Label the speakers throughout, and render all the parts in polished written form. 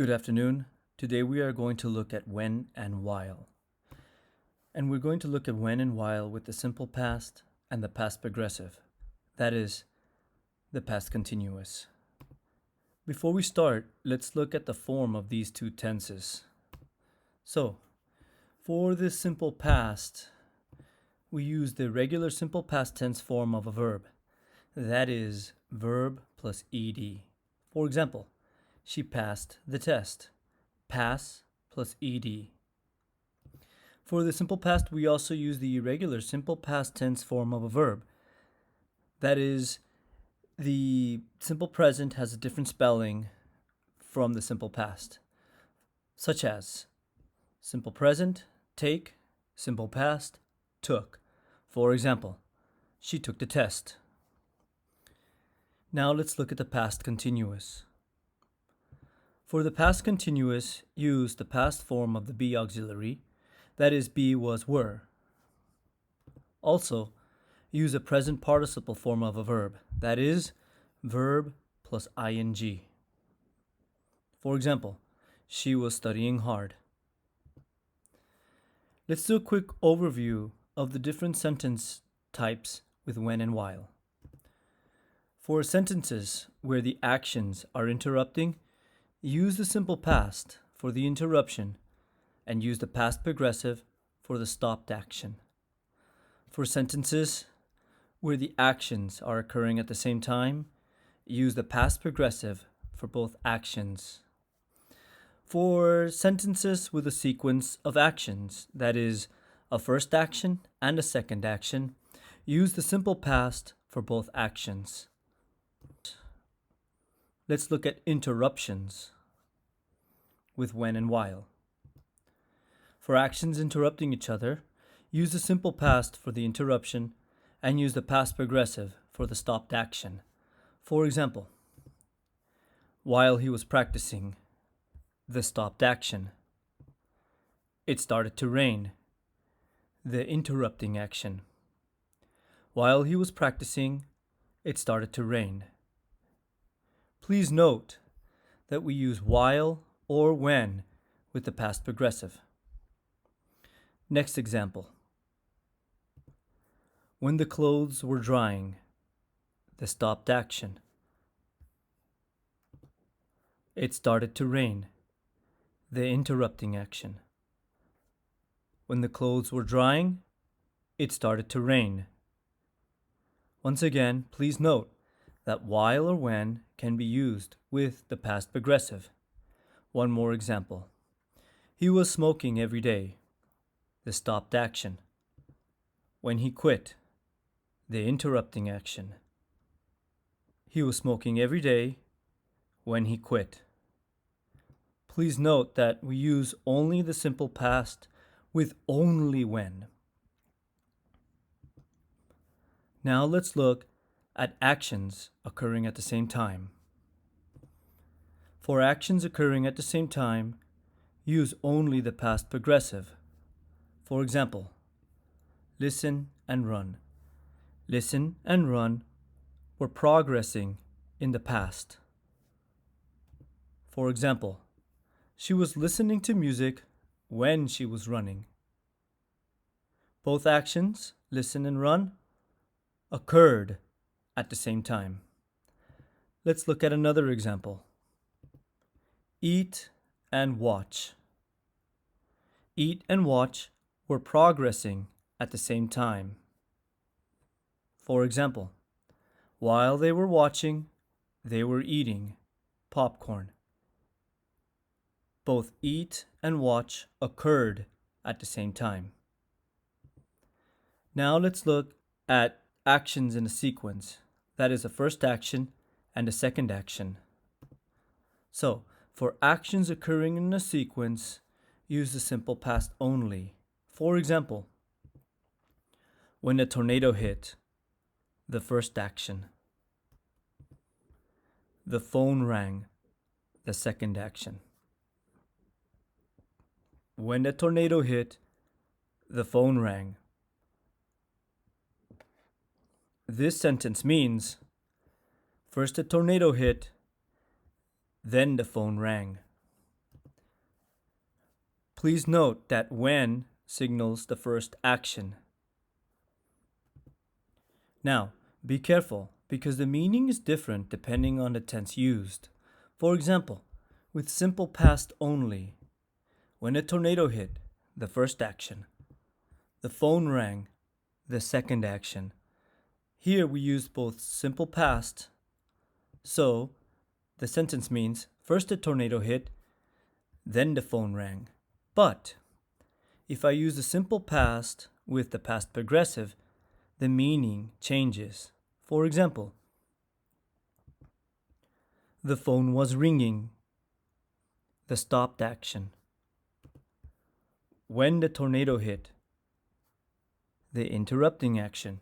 Speaker 1: Good afternoon. Today we are going to look at when and while. And we're going to look at when and while with the simple past and the past progressive. That is, the past continuous. Before we start, let's look at the form of these two tenses. So, for this simple past, we use the regular simple past tense form of a verb. That is, verb plus ed. For example, she passed the test. Pass plus ed. For the simple past, we also use the irregular simple past tense form of a verb. That is, the simple present has a different spelling from the simple past, such as simple present, take, simple past, took. For example, she took the test. Now let's look at the past continuous. For the past continuous, use the past form of the be auxiliary, that is, be, was, were. Also, use a present participle form of a verb, that is, verb plus ing. For example, she was studying hard. Let's do a quick overview of the different sentence types with when and while. For sentences where the actions are interrupting, use the simple past for the interruption and use the past progressive for the stopped action. For sentences where the actions are occurring at the same time, use the past progressive for both actions. For sentences with a sequence of actions, that is, a first action and a second action, use the simple past for both actions. Let's look at interruptions with when and while. For actions interrupting each other, use the simple past for the interruption and use the past progressive for the stopped action. For example, while he was practicing, the stopped action. It started to rain, the interrupting action. While he was practicing, it started to rain. Please note that we use while or when with the past progressive. Next example. When the clothes were drying, the stopped action. It started to rain, the interrupting action. When the clothes were drying, it started to rain. Once again, please note that while or when can be used with the past progressive. One more example. He was smoking every day, the stopped action. When he quit, the interrupting action. He was smoking every day when he quit. Please note that we use only the simple past with only when. Now let's look at actions occurring at the same time. For actions occurring at the same time, use only the past progressive. For example, listen and run. Listen and run were progressing in the past. For example, she was listening to music when she was running. Both actions, listen and run, occurred at the same time. Let's look at another example. Eat and watch. Eat and watch were progressing at the same time. For example, while they were watching, they were eating popcorn. Both eat and watch occurred at the same time. Now let's look at actions in a sequence. That is a first action and a second action. So, for actions occurring in a sequence, use the simple past only. For example, when a tornado hit, the first action. The phone rang, the second action. When the tornado hit, the phone rang. This sentence means first a tornado hit, then the phone rang. Please note that when signals the first action. Now, be careful because the meaning is different depending on the tense used. For example, with simple past only, when a tornado hit, the first action. The phone rang, the second action. Here we use both simple past, so the sentence means first the tornado hit, then the phone rang. But if I use the simple past with the past progressive, the meaning changes. For example, the phone was ringing, the stopped action. When the tornado hit, the interrupting action.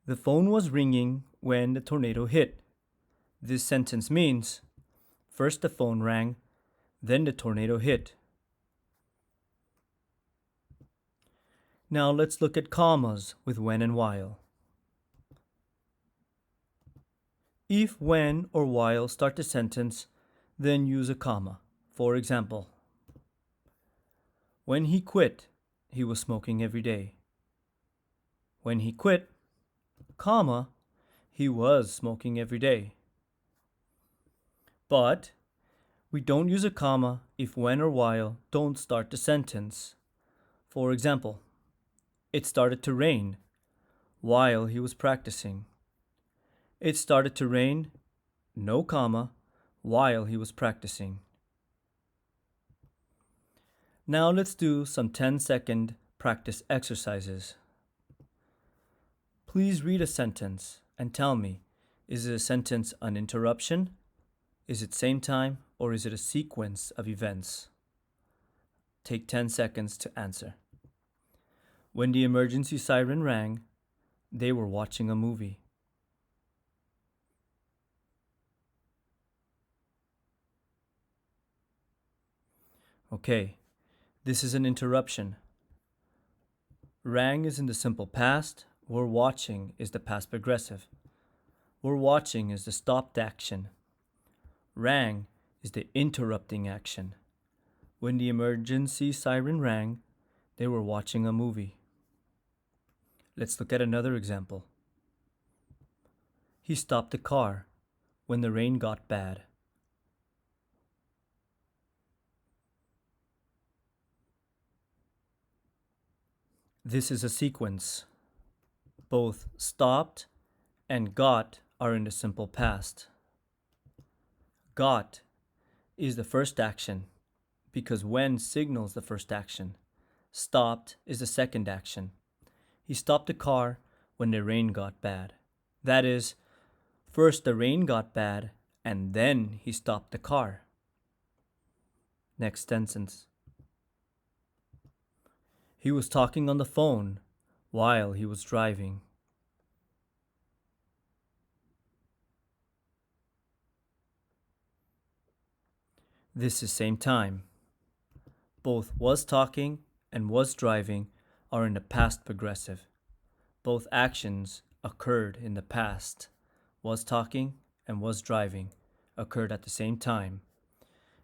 Speaker 1: The phone was ringing when the tornado hit. This sentence means first the phone rang, then the tornado hit. Now let's look at commas with when and while. If when or while start the sentence, then use a comma. For example, when he quit, he was smoking every day. When he quit, comma, he was smoking every day. But we don't use a comma if when or while don't start the sentence. For example, it started to rain while he was practicing. It started to rain, no comma, while he was practicing. Now let's do some 10-second practice exercises. Please read a sentence and tell me, is it a sentence an interruption? Is it same time or is it a sequence of events? Take 10 seconds to answer. When the emergency siren rang, they were watching a movie. Okay, this is an interruption. Rang is in the simple past, were watching is the past progressive. Were watching is the stopped action. Rang is the interrupting action. When the emergency siren rang, they were watching a movie. Let's look at another example. He stopped the car when the rain got bad. This is a sequence. Both stopped and got are in the simple past. Got is the first action because when signals the first action. Stopped is the second action. He stopped the car when the rain got bad. That is, first the rain got bad and then he stopped the car. Next sentence. He was talking on the phone while he was driving. This is same time. Both was talking and was driving are in the past progressive. Both actions occurred in the past. Was talking and was driving occurred at the same time.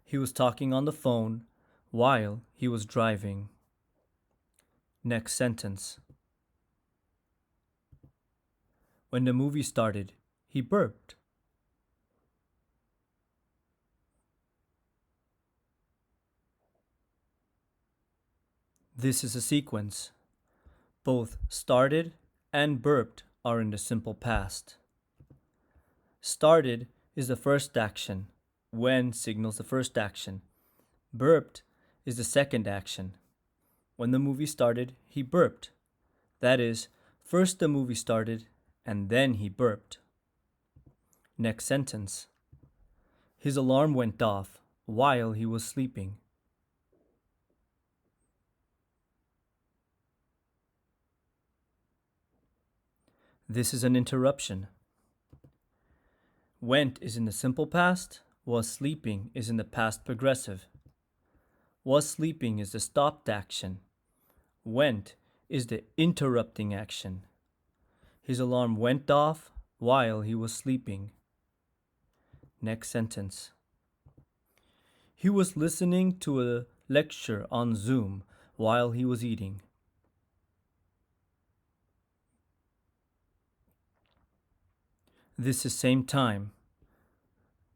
Speaker 1: He was talking on the phone while he was driving. Next sentence. When the movie started, he burped. This is a sequence. Both started and burped are in the simple past. Started is the first action. When signals the first action. Burped is the second action. When the movie started, he burped. That is, first the movie started and then he burped. Next sentence. His alarm went off while he was sleeping. This is an interruption. Went is in the simple past, was sleeping is in the past progressive. Was sleeping is the stopped action. Went is the interrupting action. His alarm went off while he was sleeping. Next sentence. He was listening to a lecture on Zoom while he was eating. This is same time.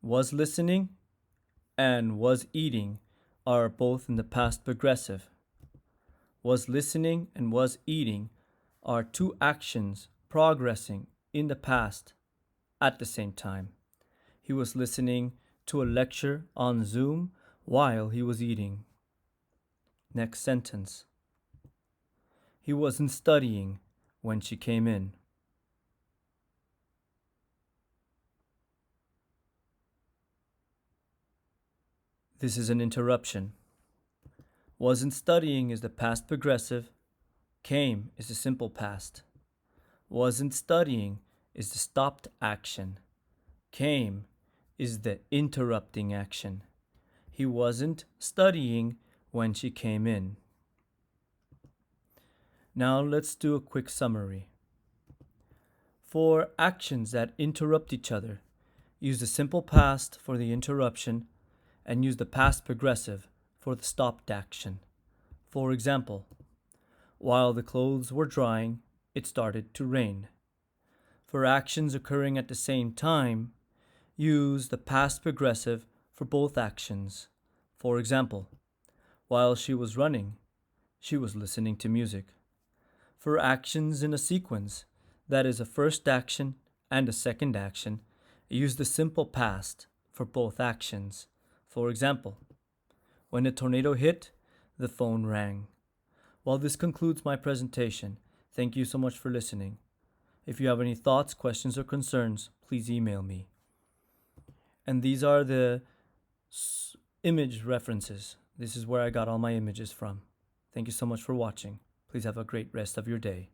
Speaker 1: Was listening and was eating are both in the past progressive. Was listening and was eating are two actions progressing in the past at the same time. He was listening to a lecture on Zoom while he was eating. Next sentence. He wasn't studying when she came in. This is an interruption. Wasn't studying is the past progressive. Came is the simple past. Wasn't studying is the stopped action. Came is the interrupting action. He wasn't studying when she came in. Now let's do a quick summary. For actions that interrupt each other, use the simple past for the interruption and use the past progressive for the stopped action. For example, while the clothes were drying, it started to rain. For actions occurring at the same time, use the past progressive for both actions. For example, while she was running, she was listening to music. For actions in a sequence, that is a first action and a second action, use the simple past for both actions. For example, when a tornado hit, the phone rang. Well, this concludes my presentation. Thank you so much for listening. If you have any thoughts, questions, or concerns, please email me. And these are the image references. This is where I got all my images from. Thank you so much for watching. Please have a great rest of your day.